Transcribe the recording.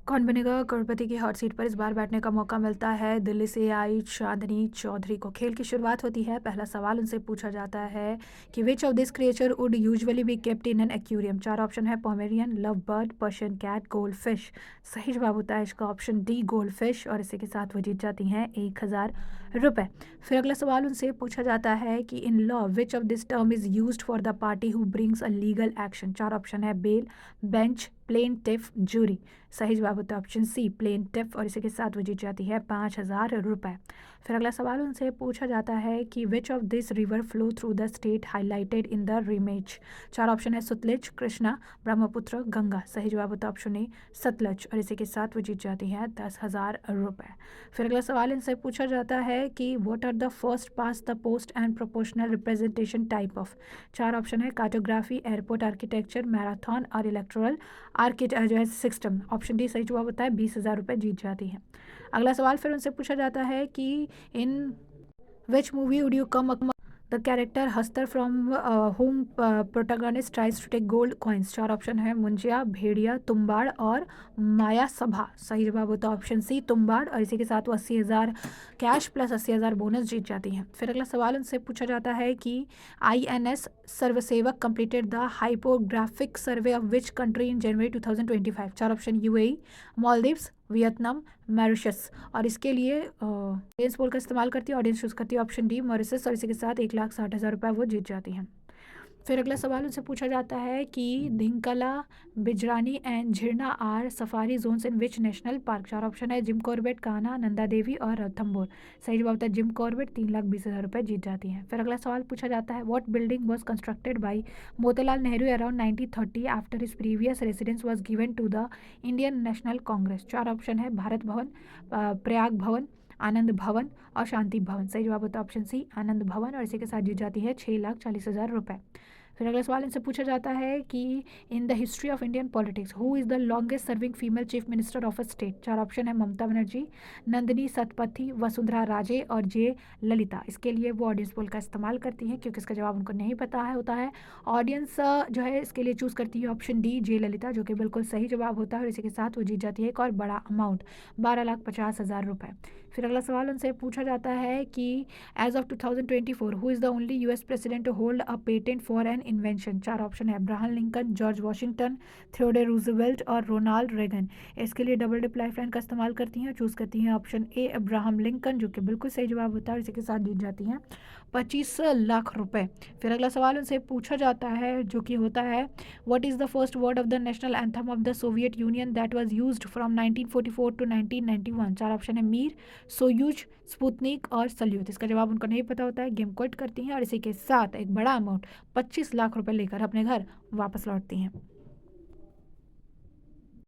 कौन बनेगा करोड़पति की हॉट सीट पर इस बार बैठने का मौका मिलता है दिल्ली से आई चांदनी चौधरी को। खेल की शुरुआत होती है। पहला सवाल उनसे पूछा जाता है कि which of this creature would usually be kept in an aquarium. चार ऑप्शन है Pomeranian, love bird, Persian cat, gold fish. सही जवाब होता है इसका ऑप्शन डी, गोल्ड फिश। और इसी के साथ वो जीत जाती हैं 1,000 रुपये। फिर अगला सवाल उनसे पूछा जाता है कि in law which of this term is used for the party who brings a legal action. चार ऑप्शन है बेल, बेंच, प्लेनटिफ, जूरी। सही जवाब होता है ऑप्शन सी, प्लेनटिफ। और इसी के साथ वो जीत जाती है 5,000 रुपये। फिर अगला सवाल उनसे पूछा जाता है कि which of this river flow through the state highlighted in the image. चार ऑप्शन है सतलज, कृष्णा, ब्रह्मपुत्र, गंगा। सही जवाब होता है ऑप्शन ए, सतलज। और इसी के साथ वो जीत जाती है 10,000 रुपये। फिर अगला सवाल इनसे पूछा जाता है कि what are the first past the post and proportional representation type of. चार ऑप्शन है कार्टोग्राफी, एयरपोर्ट आर्किटेक्चर, मैराथन और इलेक्ट्रल जो है सिस्टम। ऑप्शन डी सही जवाब होता है। 20,000 रुपये जीत जाती है। अगला सवाल फिर उनसे पूछा जाता है कि in which movie would you come the character Hastar from whom protagonist tries to take gold coins. चार ऑप्शन है मुंजिया, भेड़िया, तुम्बाड़ और माया सभा। सही जवाब होता है ऑप्शन सी, तुम्बाड़। और इसी के साथ वो 80,000 कैश प्लस 80,000 बोनस जीत जाती हैं। फिर अगला सवाल उनसे पूछा जाता है कि INS Sarvekshak completed the hydrographic survey of which country in January 2025। चार option UAE, Maldives, Vietnam, Mauritius. और इसके लिए ऑडियंस पोल का इस्तेमाल करती है। ऑडियंस चूज करती है ऑप्शन डी, मॉरिशस। और इसी के साथ 1,60,000 रुपये वो जीत जाती हैं। फिर अगला सवाल उनसे पूछा जाता है कि Dhikala, Bijrani and Jhirna are safari zones in which national park. चार ऑप्शन है जिम कॉर्बेट, कान्हा, नंदा देवी और रणथंभौर। सही जवाब होता है जिम कॉर्बेट। 3,20,000 रुपये जीत जाती हैं। फिर अगला सवाल पूछा जाता है what building was constructed by Motilal Nehru around 1930 after his previous residence was given to the Indian National Congress. चार ऑप्शन है भारत भवन, प्रयाग भवन, आनंद भवन और शांति भवन। सही जवाब होता है ऑप्शन सी, आनंद भवन। और इसी के साथ जीत जाती है 6,40,000 रुपये। फिर अगला सवाल इनसे पूछा जाता है कि in the history of Indian politics who is the longest serving female chief minister of a state. चार ऑप्शन है ममता बनर्जी, नंदिनी सतपथी, वसुंधरा राजे और जे ललिता। इसके लिए वो ऑडियंस पोल का इस्तेमाल करती हैं क्योंकि इसका जवाब उनको नहीं पता है होता है। ऑडियंस जो है इसके लिए चूज़ करती है ऑप्शन डी, जे ललिता, जो कि बिल्कुल सही जवाब होता है। और इसी के साथ वो जीत जाती है एक और बड़ा अमाउंट, 12,50,000 रुपये। फिर अगला सवाल उनसे पूछा जाता है कि as of 2024 who is the only US president to hold a patent for an invention. चार ऑप्शन है Abraham Lincoln, George Washington, Theodore Roosevelt और रोनाल्ड रेगन। इसके लिए डबल डिप लाइफलाइन का इस्तेमाल करती हैं। चूज़ करती हैं ऑप्शन ए, अब्राहम लिंकन, जो कि बिल्कुल सही जवाब होता है। और इसी के साथ जीत जाती हैं 25 लाख रुपए। फिर अगला सवाल उनसे पूछा जाता है जो कि होता है what is the first word of the national anthem of the Soviet Union that was used from 1944 to 1991। चार ऑप्शन है मीर, सोयूज, स्पुतनिक और सल्यूट। इसका जवाब उनको नहीं पता होता है। गेम क्विट करती हैं और इसी के साथ एक बड़ा अमाउंट 25 लाख रुपए लेकर अपने घर वापस लौटती हैं।